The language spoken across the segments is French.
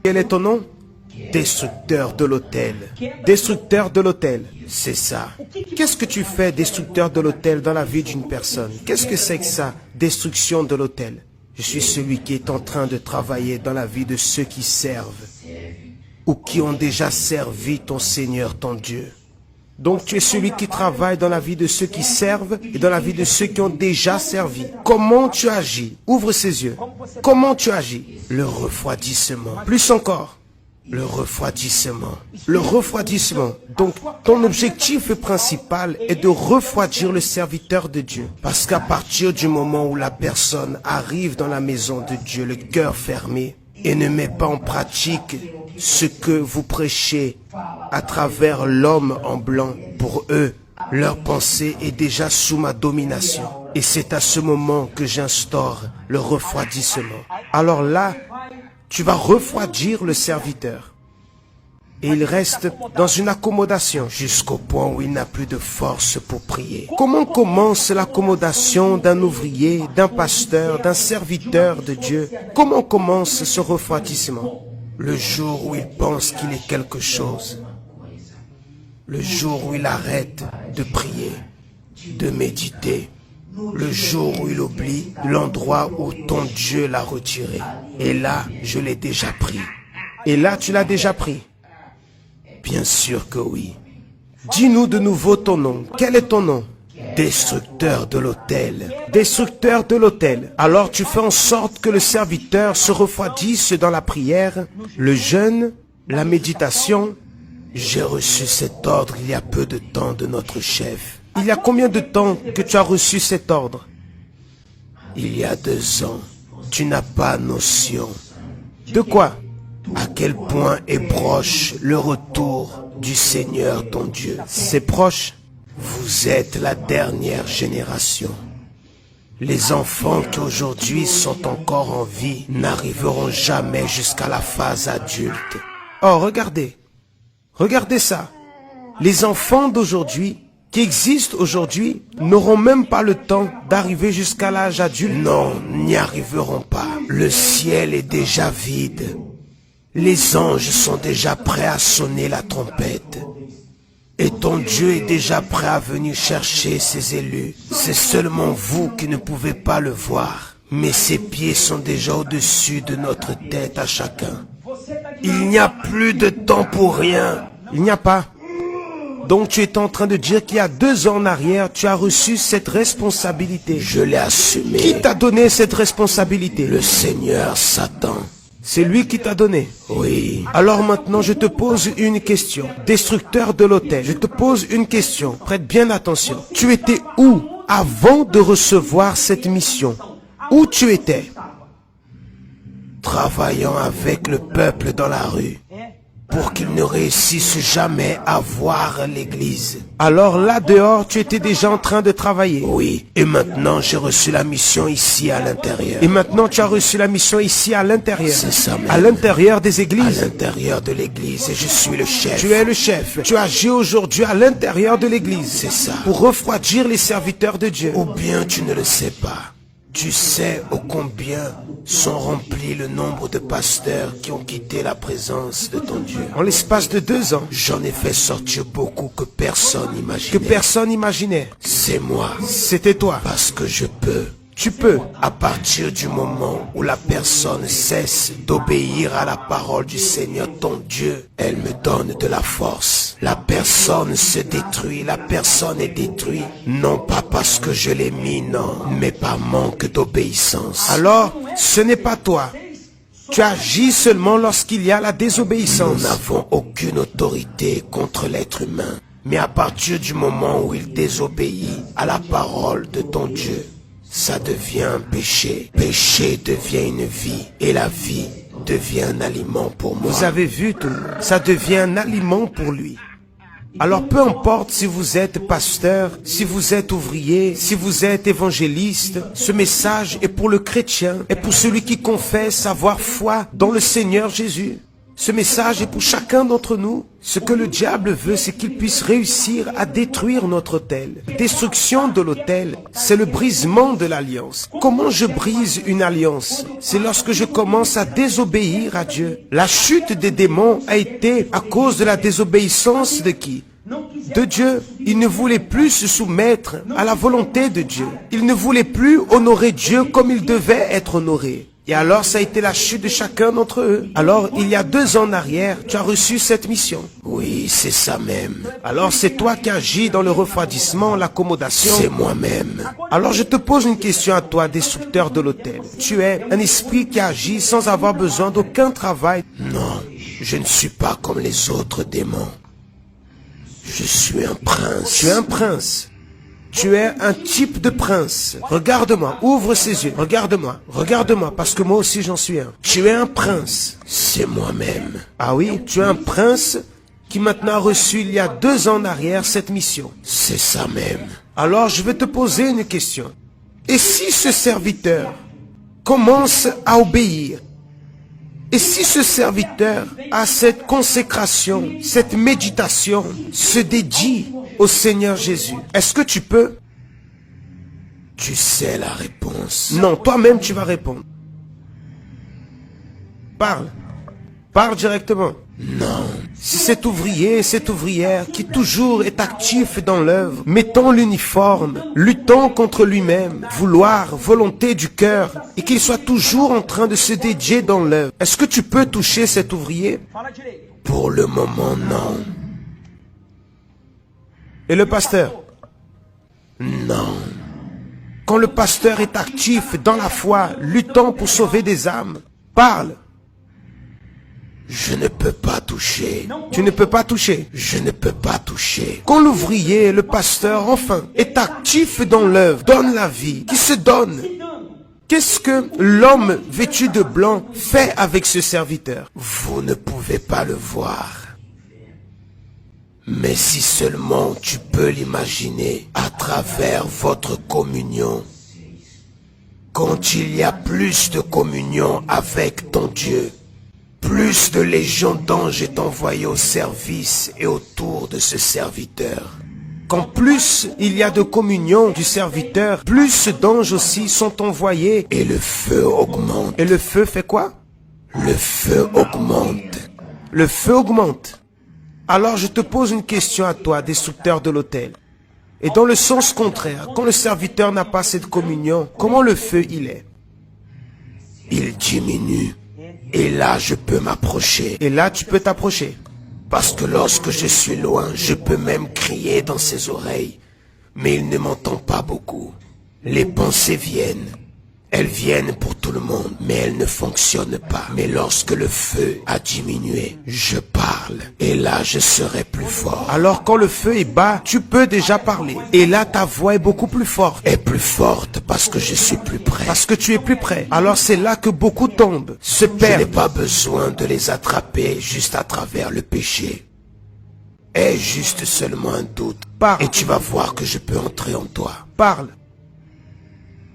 Quel est ton nom? Destructeur de l'autel. Destructeur de l'autel, c'est ça. Qu'est-ce que tu fais, destructeur de l'autel, dans la vie d'une personne? Qu'est-ce que c'est que ça, destruction de l'autel? Je suis celui qui est en train de travailler dans la vie de ceux qui servent ou qui ont déjà servi ton Seigneur, ton Dieu. Donc tu es celui qui travaille dans la vie de ceux qui servent et dans la vie de ceux qui ont déjà servi. Comment tu agis? Ouvre ses yeux. Comment tu agis? Le refroidissement. Plus encore. Le refroidissement. Le refroidissement. Donc, ton objectif principal est de refroidir le serviteur de Dieu. Parce qu'à partir du moment où la personne arrive dans la maison de Dieu, le cœur fermé, et ne met pas en pratique ce que vous prêchez à travers l'homme en blanc, pour eux, leur pensée est déjà sous ma domination. Et c'est à ce moment que j'instaure le refroidissement. Alors là, tu vas refroidir le serviteur. Et il reste dans une accommodation jusqu'au point où il n'a plus de force pour prier. Comment commence l'accommodation d'un ouvrier, d'un pasteur, d'un serviteur de Dieu? Comment commence ce refroidissement? Le jour où il pense qu'il est quelque chose. Le jour où il arrête de prier, de méditer. Le jour où il oublie l'endroit où ton Dieu l'a retiré. Et là, je l'ai déjà pris. Et là, tu l'as déjà pris. Bien sûr que oui. Dis-nous de nouveau ton nom. Quel est ton nom? Destructeur de l'autel. Destructeur de l'autel. Alors tu fais en sorte que le serviteur se refroidisse dans la prière, le jeûne, la méditation. J'ai reçu cet ordre il y a peu de temps de notre chef. Il y a combien de temps que tu as reçu cet ordre? Il y a 2 ans. Tu n'as pas notion. De quoi? À quel point est proche le retour du Seigneur ton Dieu. C'est proche. Vous êtes la dernière génération. Les enfants qui aujourd'hui sont encore en vie n'arriveront jamais jusqu'à la phase adulte. Oh, regardez. Regardez ça. Les enfants d'aujourd'hui qui existent aujourd'hui n'auront même pas le temps d'arriver jusqu'à l'âge adulte. Non, n'y arriveront pas. Le ciel est déjà vide. Les anges sont déjà prêts à sonner la trompette. Et ton Dieu est déjà prêt à venir chercher ses élus. C'est seulement vous qui ne pouvez pas le voir. Mais ses pieds sont déjà au-dessus de notre tête à chacun. Il n'y a plus de temps pour rien. Il n'y a pas. Donc tu es en train de dire qu'il y a 2 ans en arrière, tu as reçu cette responsabilité. Je l'ai assumée. Qui t'a donné cette responsabilité? Le Seigneur Satan. C'est lui qui t'a donné? Oui. Alors maintenant, je te pose une question. Destructeur de l'autel, je te pose une question. Prête bien attention. Tu étais où avant de recevoir cette mission? Où tu étais? Travaillant avec le peuple dans la rue, pour qu'ils ne réussissent jamais à voir l'église. Alors là dehors, tu étais déjà en train de travailler? Oui. Et maintenant, j'ai reçu la mission ici à l'intérieur. Et maintenant, tu as reçu la mission ici à l'intérieur? C'est ça même. À l'intérieur des églises? À l'intérieur de l'église, et je suis le chef. Tu es le chef. Tu agis aujourd'hui à l'intérieur de l'église. C'est ça. Pour refroidir les serviteurs de Dieu. Ou bien tu ne le sais pas. Tu sais ô combien sont remplis le nombre de pasteurs qui ont quitté la présence de ton Dieu. En l'espace de 2 ans, j'en ai fait sortir beaucoup que personne n'imaginait. Que personne n'imaginait. C'est moi. C'était toi. Parce que je peux. Tu peux. À partir du moment où la personne cesse d'obéir à la parole du Seigneur ton Dieu, elle me donne de la force. La personne se détruit, la personne est détruite, non pas parce que je l'ai mis, non, mais par manque d'obéissance. Alors, ce n'est pas toi. Tu agis seulement lorsqu'il y a la désobéissance. Nous n'avons aucune autorité contre l'être humain. Mais à partir du moment où il désobéit à la parole de ton Dieu, ça devient un péché. Péché devient une vie. Et la vie devient un aliment pour moi. Vous avez vu tout. Ça devient un aliment pour lui. Alors peu importe si vous êtes pasteur, si vous êtes ouvrier, si vous êtes évangéliste, ce message est pour le chrétien, est pour celui qui confesse avoir foi dans le Seigneur Jésus. Ce message est pour chacun d'entre nous. Ce que le diable veut, c'est qu'il puisse réussir à détruire notre autel. Destruction de l'autel, c'est le brisement de l'alliance. Comment je brise une alliance? C'est lorsque je commence à désobéir à Dieu. La chute des démons a été à cause de la désobéissance de qui? De Dieu. Ils ne voulaient plus se soumettre à la volonté de Dieu. Ils ne voulaient plus honorer Dieu comme il devait être honoré. Et alors, ça a été la chute de chacun d'entre eux. Alors, il y a 2 ans en arrière, tu as reçu cette mission. Oui, c'est ça même. Alors, c'est toi qui agis dans le refroidissement, l'accommodation. C'est moi-même. Alors, je te pose une question à toi, destructeur de l'autel. Tu es un esprit qui agit sans avoir besoin d'aucun travail. Non, je ne suis pas comme les autres démons. Je suis un prince. Tu es un prince. Tu es un type de prince. Regarde-moi, ouvre ses yeux. Regarde-moi, regarde-moi, parce que moi aussi j'en suis un. Tu es un prince. C'est moi-même. Ah oui, tu es un prince qui maintenant a reçu il y a 2 ans en arrière cette mission. C'est ça même. Alors je vais te poser une question. Et si ce serviteur commence à obéir? Et si ce serviteur a cette consécration, cette méditation, se dédie au Seigneur Jésus, est-ce que tu peux? Tu sais la réponse. Non, toi-même tu vas répondre. Parle. Parle directement. Non. Si cet ouvrier, cette ouvrière qui toujours est actif dans l'œuvre, mettant l'uniforme, luttant contre lui-même, vouloir, volonté du cœur, et qu'il soit toujours en train de se dédier dans l'œuvre, est-ce que tu peux toucher cet ouvrier? Pour le moment, non. Et le pasteur? Non. Quand le pasteur est actif dans la foi, luttant pour sauver des âmes, parle. Je ne peux pas toucher. Tu ne peux pas toucher. Je ne peux pas toucher. Quand l'ouvrier, le pasteur, enfin, est actif dans l'œuvre, donne la vie, qui se donne, qu'est-ce que l'homme vêtu de blanc fait avec ce serviteur? Vous ne pouvez pas le voir. Mais si seulement tu peux l'imaginer à travers votre communion, quand il y a plus de communion avec ton Dieu, plus de légions d'anges est envoyée au service et autour de ce serviteur. Quand plus il y a de communion du serviteur, plus d'anges aussi sont envoyés et le feu augmente. Et le feu fait quoi? Le feu augmente. Le feu augmente. Alors je te pose une question à toi, destructeur de l'autel. Et dans le sens contraire, quand le serviteur n'a pas cette communion, comment le feu il est? Il diminue. Et là, je peux m'approcher. Et là, tu peux t'approcher. Parce que lorsque je suis loin, je peux même crier dans ses oreilles. Mais il ne m'entend pas beaucoup. Les pensées viennent. Elles viennent pour tout le monde, mais elles ne fonctionnent pas. Mais lorsque le feu a diminué, je parle. Et là, je serai plus fort. Alors quand le feu est bas, tu peux déjà parler. Et là, ta voix est beaucoup plus forte. Est plus forte parce que je suis plus près. Parce que tu es plus près. Alors c'est là que beaucoup tombent, se perdent. Je n'ai pas besoin de les attraper juste à travers le péché. Aie juste seulement un doute. Parle. Et tu vas voir que je peux entrer en toi. Parle.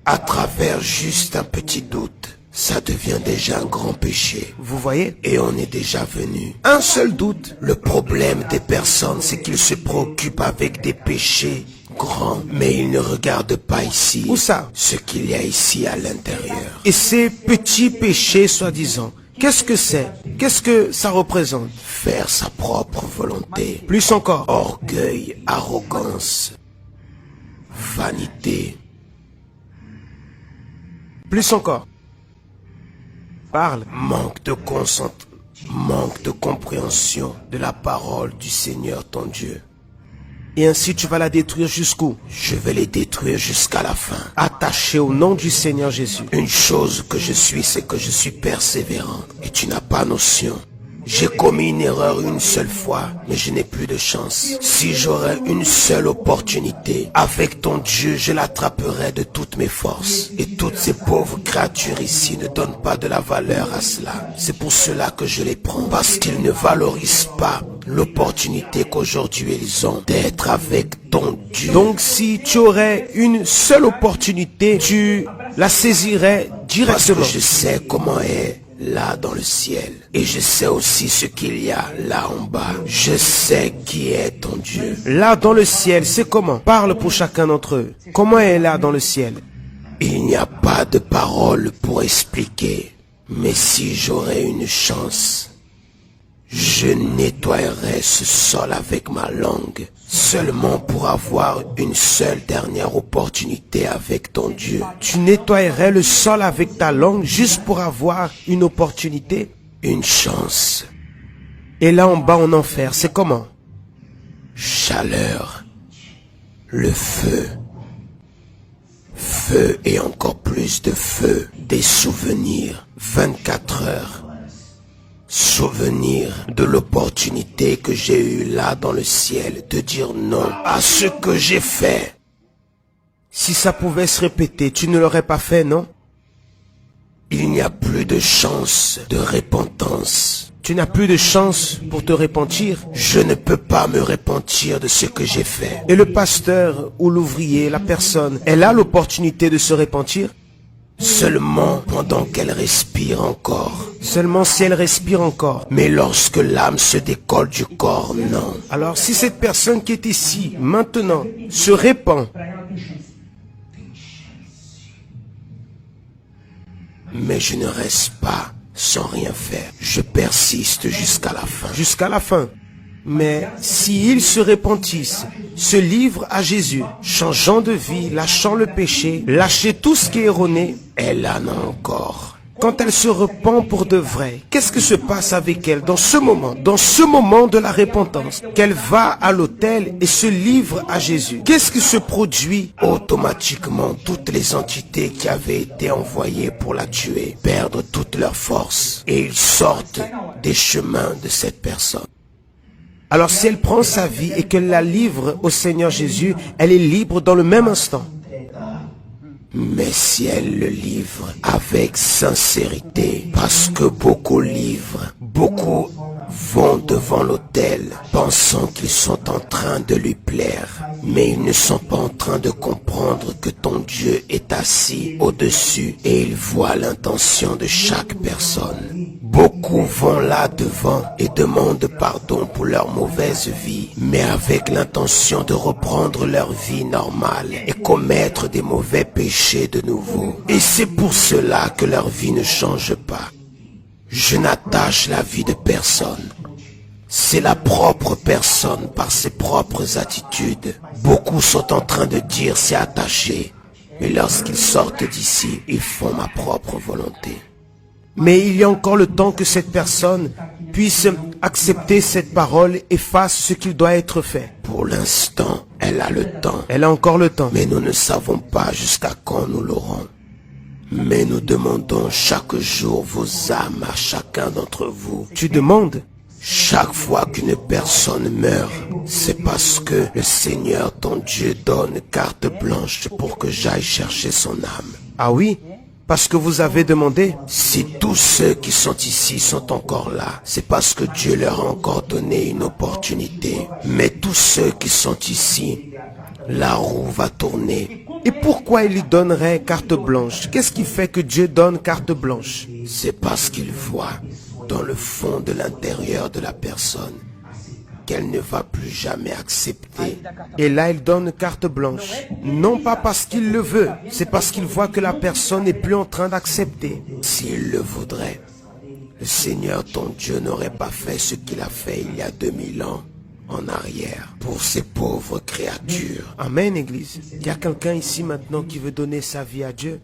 À travers juste un petit doute, ça devient déjà un grand péché. Vous voyez? Et on est déjà venu. Un seul doute. Le problème des personnes, c'est qu'ils se préoccupent avec des péchés grands, mais ils ne regardent pas ici. Où ça? Ce qu'il y a ici à l'intérieur. Et ces petits péchés, soi-disant, qu'est-ce que c'est? Qu'est-ce que ça représente? Faire sa propre volonté. Plus encore. Orgueil, arrogance, vanité. Plus encore. Parle. Manque de compréhension de la parole du Seigneur ton Dieu. Et ainsi tu vas la détruire jusqu'où? Je vais les détruire jusqu'à la fin. Attaché au nom du Seigneur Jésus. Une chose que je suis, c'est que je suis persévérant. Et tu n'as pas notion. J'ai commis une erreur une seule fois, mais je n'ai plus de chance. Si j'aurais une seule opportunité, avec ton Dieu, je l'attraperai de toutes mes forces. Et toutes ces pauvres créatures ici ne donnent pas de la valeur à cela. C'est pour cela que je les prends, parce qu'ils ne valorisent pas l'opportunité qu'aujourd'hui ils ont d'être avec ton Dieu. Donc si tu aurais une seule opportunité, tu la saisirais directement. Parce que je sais comment est là dans le ciel. Et je sais aussi ce qu'il y a là en bas. Je sais qui est ton Dieu. Là dans le ciel, c'est comment? Parle pour chacun d'entre eux. Comment est là dans le ciel? Il n'y a pas de parole pour expliquer. Mais si j'aurais une chance, je nettoierais ce sol avec ma langue, seulement pour avoir une seule dernière opportunité avec ton Dieu. Tu nettoierais le sol avec ta langue juste pour avoir une opportunité, une chance. Et là en bas en enfer, c'est comment? Chaleur, le feu. Feu et encore plus de feu, des souvenirs, 24 heures. Souvenir de l'opportunité que j'ai eue là dans le ciel de dire non à ce que j'ai fait. Si ça pouvait se répéter, tu ne l'aurais pas fait, non? Il n'y a plus de chance de repentance. Tu n'as plus de chance pour te repentir. Je ne peux pas me repentir de ce que j'ai fait. Et le pasteur ou l'ouvrier, la personne, elle a l'opportunité de se repentir? Seulement pendant qu'elle respire encore. Seulement si elle respire encore. Mais lorsque l'âme se décolle du corps, non. Alors si cette personne qui est ici, maintenant, se répand, mais je ne reste pas sans rien faire. Je persiste jusqu'à la fin. Jusqu'à la fin. Mais s'ils se repentissent, se livrent à Jésus, changeant de vie, lâchant le péché, lâcher tout ce qui est erroné, elle en a encore. Quand elle se repent pour de vrai, qu'est-ce que se passe avec elle dans ce moment de la repentance, qu'elle va à l'autel et se livre à Jésus? Qu'est-ce qui se produit? Automatiquement, toutes les entités qui avaient été envoyées pour la tuer perdent toute leur force et ils sortent des chemins de cette personne. Alors si elle prend sa vie et qu'elle la livre au Seigneur Jésus, elle est libre dans le même instant. Mais si elle le livre avec sincérité, parce que beaucoup livrent, beaucoup vont devant l'autel, pensant qu'ils sont en train de lui plaire, mais ils ne sont pas en train de comprendre que ton Dieu est assis au-dessus et il voit l'intention de chaque personne. Beaucoup vont là devant et demandent pardon pour leur mauvaise vie, mais avec l'intention de reprendre leur vie normale et commettre des mauvais péchés de nouveau. Et c'est pour cela que leur vie ne change pas. Je n'attache la vie de personne. C'est la propre personne par ses propres attitudes. Beaucoup sont en train de dire c'est attaché, mais lorsqu'ils sortent d'ici, ils font ma propre volonté. Mais il y a encore le temps que cette personne puisse accepter cette parole et fasse ce qu'il doit être fait. Pour l'instant, elle a le temps. Elle a encore le temps. Mais nous ne savons pas jusqu'à quand nous l'aurons. Mais nous demandons chaque jour vos âmes à chacun d'entre vous. Tu demandes? Chaque fois qu'une personne meurt, c'est parce que le Seigneur, ton Dieu, donne carte blanche pour que j'aille chercher son âme. Ah oui? Parce que vous avez demandé? Si tous ceux qui sont ici sont encore là, c'est parce que Dieu leur a encore donné une opportunité. Mais tous ceux qui sont ici, la roue va tourner. Et pourquoi il lui donnerait carte blanche? Qu'est-ce qui fait que Dieu donne carte blanche? C'est parce qu'il voit dans le fond de l'intérieur de la personne qu'elle ne va plus jamais accepter. Et là, il donne carte blanche. Non pas parce qu'il le veut, c'est parce qu'il voit que la personne n'est plus en train d'accepter. S'il le voudrait, le Seigneur, ton Dieu, n'aurait pas fait ce qu'il a fait il y a 2000 ans en arrière pour ces pauvres créatures. Amen, Église. Il y a quelqu'un ici maintenant qui veut donner sa vie à Dieu.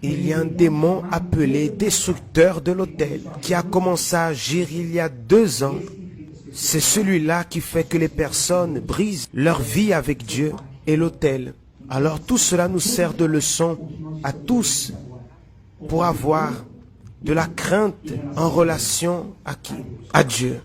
Il y a un démon appelé destructeur de l'autel qui a commencé à agir il y a 2 ans. C'est celui-là qui fait que les personnes brisent leur vie avec Dieu et l'autel. Alors tout cela nous sert de leçon à tous pour avoir de la crainte en relation à qui? À Dieu.